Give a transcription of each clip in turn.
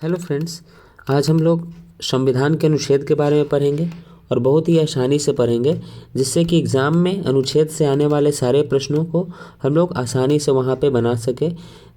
Hello friends, आज हम लोग संविधान के अनुच्छेद के बारे में पढ़ेंगे और बहुत ही आसानी से पढ़ेंगे, जिससे कि एग्ज़ाम में अनुच्छेद से आने वाले सारे प्रश्नों को हम लोग आसानी से वहाँ पे बना सके।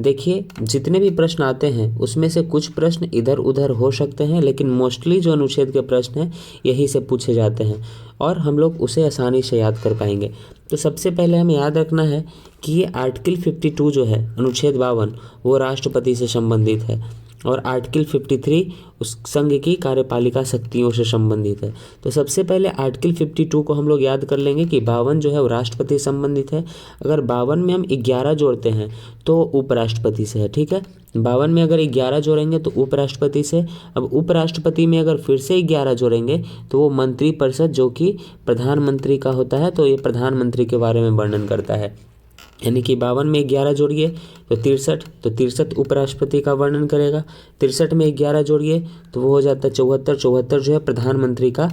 देखिए, जितने भी प्रश्न आते हैं उसमें से कुछ प्रश्न इधर उधर हो सकते हैं, लेकिन मोस्टली जो अनुच्छेद के प्रश्न हैं यहीं से पूछे जाते हैं और हम लोग उसे आसानी से याद कर पाएंगे। तो सबसे पहले हमें याद रखना है कि ये आर्टिकल 52 जो है, अनुच्छेद 52, वो राष्ट्रपति से संबंधित है और आर्टिकल 53 उस संघ की कार्यपालिका शक्तियों से संबंधित है। तो सबसे पहले आर्टिकल 52 को हम लोग याद कर लेंगे कि 52 जो है वो राष्ट्रपति से संबंधित है। अगर 52 में हम 11 जोड़ते हैं तो उपराष्ट्रपति से है, ठीक है। 52 में अगर 11 जोड़ेंगे तो उपराष्ट्रपति से। अब उपराष्ट्रपति में अगर फिर से 11 जोड़ेंगे तो वो मंत्रिपरिषद, जो कि प्रधानमंत्री का होता है, तो ये प्रधानमंत्री के बारे में वर्णन करता है। यानी कि 52 में 11 जोड़िए तो 63, तो 63 उपराष्ट्रपति का वर्णन करेगा। 63 में 11 जोड़िए तो वो हो जाता है 74। 74 जो है प्रधानमंत्री का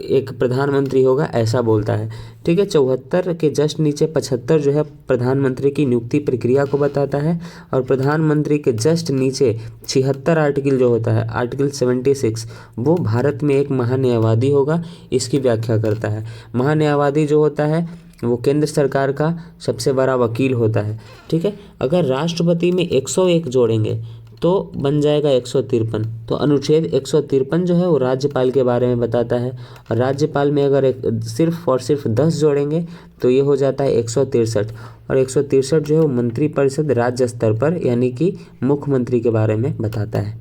एक प्रधानमंत्री होगा ऐसा बोलता है, ठीक है। 74 के जस्ट नीचे 75 जो है प्रधानमंत्री की नियुक्ति प्रक्रिया को बताता है और प्रधानमंत्री के जस्ट नीचे 76 आर्टिकल जो होता है, आर्टिकल 76, वो भारत में एक महान्यायवादी होगा, इसकी व्याख्या करता है। महान्यायवादी जो होता है वो केंद्र सरकार का सबसे बड़ा वकील होता है, ठीक है। अगर राष्ट्रपति में 101 जोड़ेंगे तो बन जाएगा 153। तो अनुच्छेद 153 जो है वो राज्यपाल के बारे में बताता है और राज्यपाल में अगर सिर्फ और सिर्फ 10 जोड़ेंगे तो ये हो जाता है 163 और 163 जो है वो मंत्रिपरिषद राज्य स्तर पर यानी कि मुख्यमंत्री के बारे में बताता है।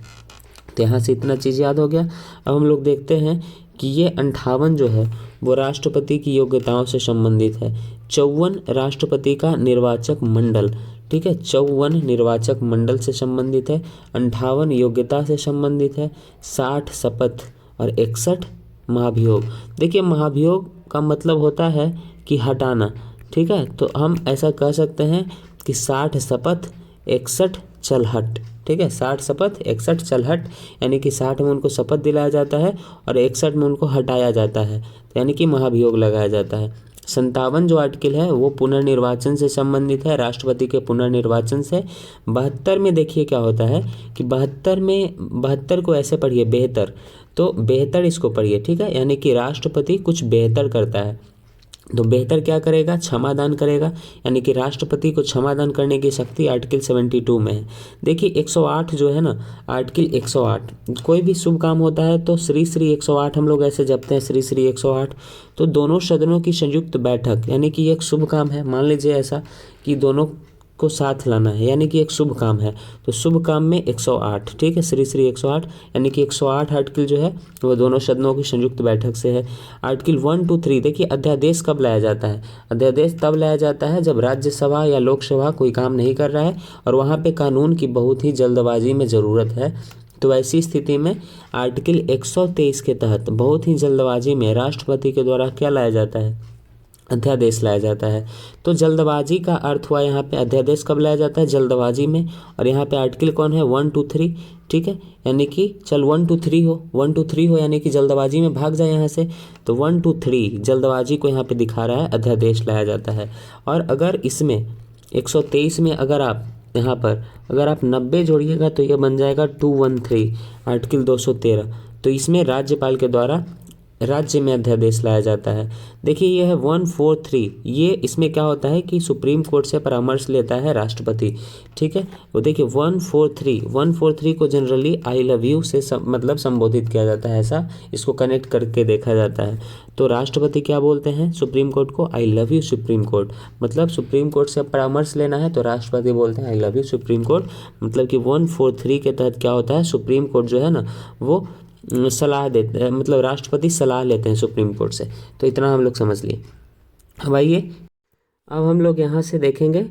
तो यहाँ से इतना चीज़ याद हो गया। अब हम लोग देखते हैं कि ये 58 जो है वो राष्ट्रपति की योग्यताओं से संबंधित है। 54 राष्ट्रपति का निर्वाचक मंडल, ठीक है, 54 निर्वाचक मंडल से संबंधित है। 58 योग्यता से संबंधित है। 60 शपथ और 61 महाभियोग। देखिए, महाभियोग का मतलब होता है कि हटाना, ठीक है। तो हम ऐसा कह सकते हैं कि 60 शपथ 61 चलहट, ठीक है। 60 शपथ 61 चलहट, यानी कि 60 में उनको शपथ दिलाया जाता है और 61 में उनको हटाया जाता है, यानी कि महाभियोग लगाया जाता है। 57 जो आर्टिकल है वो पुनर्निर्वाचन से संबंधित है, राष्ट्रपति के पुनर्निर्वाचन से। 72 में देखिए क्या होता है कि 72 को ऐसे पढ़िए, बेहतर, तो बेहतर इसको पढ़िए, ठीक है। यानी कि राष्ट्रपति कुछ बेहतर करता है, तो बेहतर क्या करेगा? क्षमादान करेगा, यानी कि राष्ट्रपति को क्षमादान करने की शक्ति आर्टिकल 72 में है। देखिए 108 जो है ना, आर्टिकल 108, कोई भी शुभ काम होता है तो श्री श्री 108 हम लोग ऐसे जपते हैं, श्री श्री 108। तो दोनों सदनों की संयुक्त बैठक, यानी कि एक शुभ काम है। मान लीजिए ऐसा कि दोनों को साथ लाना है, यानी कि एक शुभ काम है, तो शुभ काम में 108, ठीक है, श्री श्री 108, यानी कि 108 आर्टिकल जो है वो दोनों सदनों की संयुक्त बैठक से है। आर्टिकल 1, 2, 3, देखिए अध्यादेश कब लाया जाता है? अध्यादेश तब लाया जाता है जब राज्यसभा या लोकसभा कोई काम नहीं कर रहा है और वहाँ पे कानून की बहुत ही जल्दबाजी में ज़रूरत है। तो ऐसी स्थिति में आर्टिकल 123 के तहत बहुत ही जल्दबाजी में राष्ट्रपति के द्वारा क्या लाया जाता है? अध्यादेश लाया जाता है। तो जल्दबाजी का अर्थ हुआ यहाँ पे अध्यादेश कब लाया जाता है? जल्दबाजी में। और यहाँ पे आर्टिकल कौन है? 1, 2, 3, ठीक है, यानी कि चल 1, 2, 3 हो, 1, 2, 3 हो, यानी कि जल्दबाजी में भाग जाए यहाँ से। तो 1, 2, 3 जल्दबाजी को यहाँ पे दिखा रहा है, अध्यादेश लाया जाता है। और अगर इसमें 123 में अगर आप यहाँ पर अगर आप 90 जोड़िएगा तो ये बन जाएगा 213, आर्टिकल 213। तो इसमें राज्यपाल के द्वारा राज्य में अध्यादेश लाया जाता है। देखिए ये है 143, ये इसमें क्या होता है कि सुप्रीम कोर्ट से परामर्श लेता है राष्ट्रपति, ठीक है। वो देखिए 143 को जनरली आई लव यू से मतलब संबोधित किया जाता है, ऐसा इसको कनेक्ट करके देखा जाता है। तो राष्ट्रपति क्या बोलते हैं सुप्रीम कोर्ट को? I love you supreme court. मतलब सुप्रीम कोर्ट से परामर्श लेना है तो राष्ट्रपति बोलते हैं I love you supreme court. मतलब कि 143 के तहत क्या होता है, सुप्रीम कोर्ट जो है ना वो सलाह देते हैं, मतलब राष्ट्रपति सलाह लेते हैं सुप्रीम कोर्ट से। तो इतना हम लोग समझ लिए। अब आइए, अब हम लोग यहाँ से देखेंगे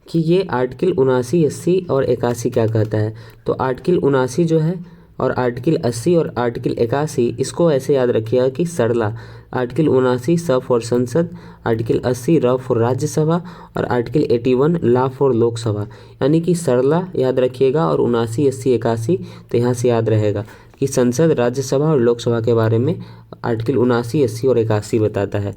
कि ये आर्टिकल 79, 80 और 81 क्या कहता है। तो आर्टिकल 79 जो है और आर्टिकल 80 और आर्टिकल 81 इसको ऐसे याद रखिएगा कि सरला। आर्टिकल 79 स फॉर संसद, आर्टिकल 80 र फॉर राज्यसभा और आर्टिकल 81 ला फॉर लोकसभा, यानी कि सरला याद रखिएगा और 79, 80, 81 तो यहाँ से याद रहेगा। कि संसद, राज्यसभा और लोकसभा के बारे में आर्टिकल 79, 80 और 81 बताता है।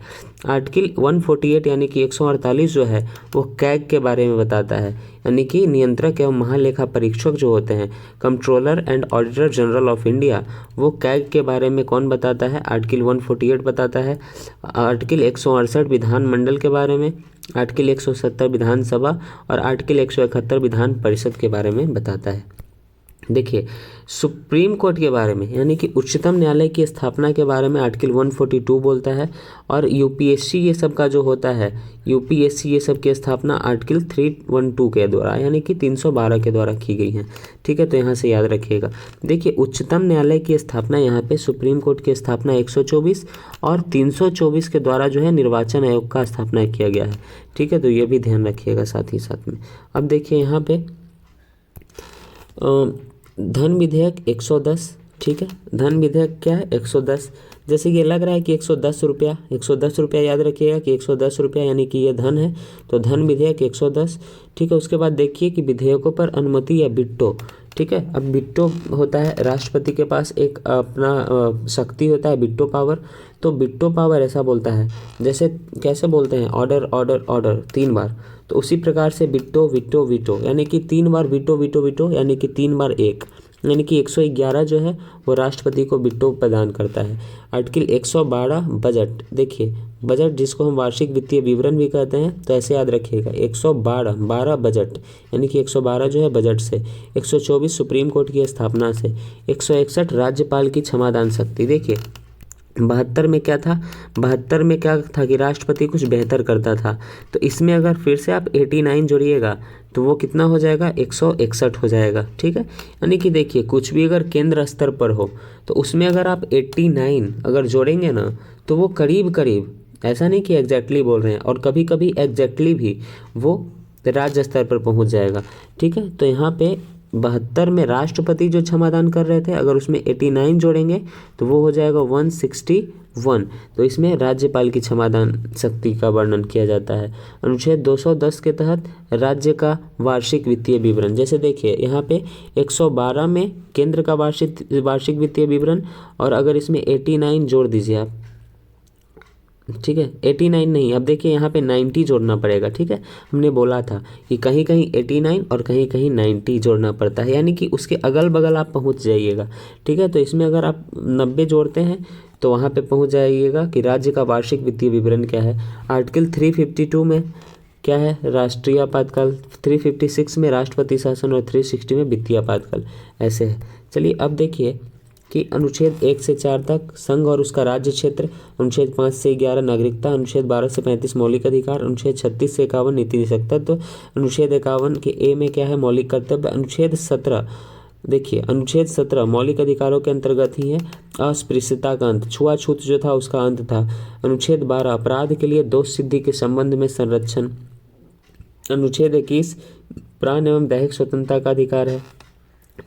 आर्टिकल 148 यानी कि 148 जो है वो कैग के बारे में बताता है, यानी कि नियंत्रक एवं महालेखा परीक्षक जो होते हैं, controller and auditor general of India, वो कैग के बारे में कौन बताता है, आर्टिकल 148 बताता है। आर्टिकल 168 विधानमंडल के बारे में, आर्टिकल 170 विधानसभा और आर्टिकल 171 विधान परिषद के बारे में बताता है। देखिए सुप्रीम कोर्ट के बारे में यानी कि उच्चतम न्यायालय की स्थापना के बारे में आर्टिकल 142 बोलता है, और यूपीएससी ये सब का जो होता है, यूपीएससी ये सब की स्थापना आर्टिकल 312 के द्वारा यानी कि 312 के द्वारा की गई है। ठीक है, तो यहाँ से याद रखिएगा। देखिए उच्चतम न्यायालय की स्थापना यहाँ पे सुप्रीम कोर्ट की स्थापना 124 और 324 के द्वारा जो है निर्वाचन आयोग का स्थापना किया गया है। ठीक है, तो ये भी ध्यान रखिएगा साथ ही साथ में। अब देखिए यहाँ पे धन विधेयक 110, ठीक है, धन विधेयक क्या है 110। जैसे कि लग रहा है कि 110 रुपया, 110 रुपया याद रखिएगा कि 110 रुपया यानी कि ये धन है, तो धन विधेयक 110। ठीक है, उसके बाद देखिए कि विधेयकों पर अनुमति या बिट्टो। ठीक है, अब बिट्टो होता है राष्ट्रपति के पास एक अपना शक्ति होता है बिट्टो पावर। तो बिट्टो पावर ऐसा बोलता है, जैसे कैसे बोलते हैं ऑर्डर ऑर्डर ऑर्डर 3 बार, तो उसी प्रकार से बिट्टो विटो विटो यानी कि 3 बार विटो विटो विटो यानी कि 3 बार 1 यानी कि 111 जो है वो राष्ट्रपति को बिट्टो प्रदान करता है। Article 112 budget. देखिए बजट जिसको हम वार्षिक वित्तीय विवरण भी कहते हैं, तो ऐसे याद रखिएगा 112 बजट यानी कि 112 जो है बजट से, 124 सुप्रीम कोर्ट की स्थापना से, 161 राज्यपाल की क्षमादान शक्ति। देखिए 72 में क्या था, 72 में क्या था कि राष्ट्रपति कुछ बेहतर करता था, तो इसमें अगर फिर से आप 89 जोड़िएगा तो वो कितना हो जाएगा 161 हो जाएगा। ठीक है, यानी कि देखिए कुछ भी अगर केंद्र स्तर पर हो तो उसमें अगर आप 89 अगर जोड़ेंगे ना तो वो करीब करीब, ऐसा नहीं कि एग्जैक्टली बोल रहे हैं, और कभी कभी एग्जैक्टली भी वो राज्य स्तर पर पहुंच जाएगा। ठीक है, तो यहाँ पे 72 में राष्ट्रपति जो क्षमादान कर रहे थे, अगर उसमें 89 जोड़ेंगे तो वो हो जाएगा 161। तो इसमें राज्यपाल की क्षमादान शक्ति का वर्णन किया जाता है। अनुच्छेद 210 के तहत राज्य का वार्षिक वित्तीय विवरण, जैसे देखिए यहाँ पे 112 में केंद्र का वार्षिक वित्तीय विवरण, और अगर इसमें 89 जोड़ दीजिए आप, ठीक है, 89 नहीं, अब देखिए यहाँ पे 90 जोड़ना पड़ेगा। ठीक है, हमने बोला था कि कहीं कहीं 89 और कहीं कहीं 90 जोड़ना पड़ता है, यानी कि उसके अगल बगल आप पहुँच जाइएगा। ठीक है, तो इसमें अगर आप 90 जोड़ते हैं तो वहाँ पे पहुँच जाइएगा कि राज्य का वार्षिक वित्तीय विवरण क्या है। आर्टिकल 352 में क्या है, राष्ट्रीय आपातकाल, 356 में राष्ट्रपति शासन और 360 में वित्तीय आपातकाल, ऐसे है। चलिए अब देखिए कि अनुच्छेद 1 से 4 तक संघ और उसका राज्य क्षेत्र, अनुच्छेद 5 से 11 नागरिकता, अनुच्छेद 12 से 35 मौलिक अधिकार, अनुच्छेद 36 से 51 नीति निषेध तत्व, अनुच्छेद 51 के ए में क्या है मौलिक कर्तव्य, अनुच्छेद 17, देखिए अनुच्छेद 17 मौलिक अधिकारों के अंतर्गत ही है, अस्पृश्यता का अंत, छुआछूत जो था उसका अंत था। अनुच्छेद 12 अपराध के लिए दोष सिद्धि के संबंध में संरक्षण, अनुच्छेद 21 प्राण एवं दैहिक स्वतंत्रता का अधिकार है।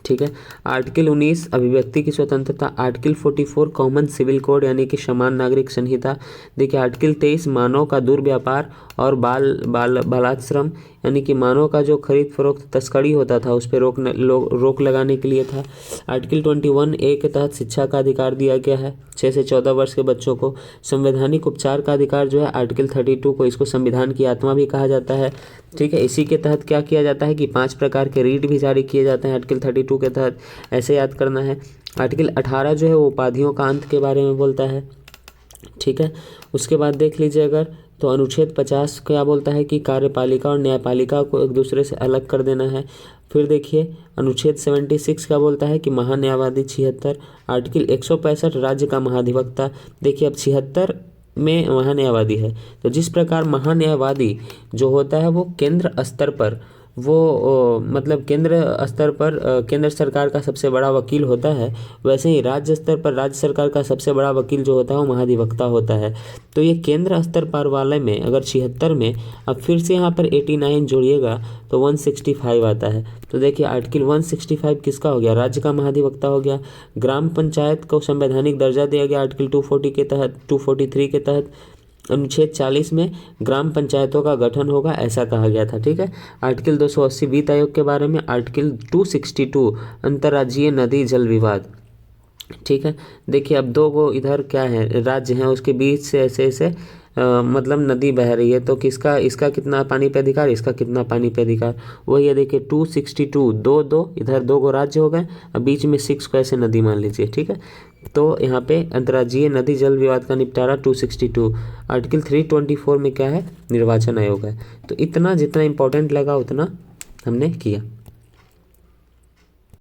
ठीक है, आर्टिकल 19 अभिव्यक्ति की स्वतंत्रता, आर्टिकल 44 कॉमन सिविल कोड यानी कि समान नागरिक संहिता। देखिए आर्टिकल 23 मानव का दुर्व्यापार और बालाश्रम यानी कि मानव का जो खरीद फरोख्त तस्करी होता था उस पर रोक लगाने के लिए था। आर्टिकल 21 ए के तहत शिक्षा का अधिकार दिया गया है 6 से 14 वर्ष के बच्चों को। संवैधानिक उपचार का अधिकार जो है आर्टिकल 32 को, इसको संविधान की आत्मा भी कहा जाता है। ठीक है, इसी के तहत क्या किया जाता है कि 5 प्रकार के रीट भी जारी किए जाते हैं आर्टिकल 32 के तहत, ऐसे याद करना है। आर्टिकल 18 जो है वो उपाधियों का अंत के बारे में बोलता है। ठीक है, उसके बाद देख लीजिए अगर तो अनुच्छेद 50 क्या बोलता है कि कार्यपालिका और न्यायपालिका को एक दूसरे से अलग कर देना है। फिर देखिए अनुच्छेद 76 क्या बोलता है कि महान्यायवादी 76। आर्टिकल 165 राज्य का महाधिवक्ता। देखिए अब 76 में महान्यायवादी है, तो जिस प्रकार महान्यायवादी जो होता है वो केंद्र स्तर पर मतलब केंद्र स्तर पर केंद्र सरकार का सबसे बड़ा वकील होता है, वैसे ही राज्य स्तर पर राज्य सरकार का सबसे बड़ा वकील जो होता है वो महाधिवक्ता होता है। तो ये केंद्र स्तर पर वाले में अगर 76 में अब फिर से यहाँ पर 89 जोड़िएगा तो 165 आता है। तो देखिए आर्टिकल 165 किसका हो गया, राज्य का महाधिवक्ता हो गया। ग्राम पंचायत को संवैधानिक दर्जा दिया गया आर्टिकल 240 के तहत, 243 के तहत। अनुच्छेद 40 में ग्राम पंचायतों का गठन होगा ऐसा कहा गया था। ठीक है, आर्टिकल 280 वित्त आयोग के बारे में, आर्टिकल 262 अंतर्राज्यीय नदी जल विवाद, ठीक है। देखिए अब दो गो इधर क्या है राज्य हैं, उसके बीच से ऐसे ऐसे मतलब नदी बह रही है, तो किसका इसका कितना पानी पे अधिकार, इसका कितना पानी पे अधिकार, वही है। देखिए 262 दो दो इधर दो गो राज्य हो गए, अब बीच में 6 को ऐसे नदी मान लीजिए। ठीक है, तो यहाँ पे अंतर्राज्यीय नदी जल विवाद का निपटारा 262। आर्टिकल 324 में क्या है, निर्वाचन आयोग है। तो इतना जितना इंपॉर्टेंट लगा उतना हमने किया।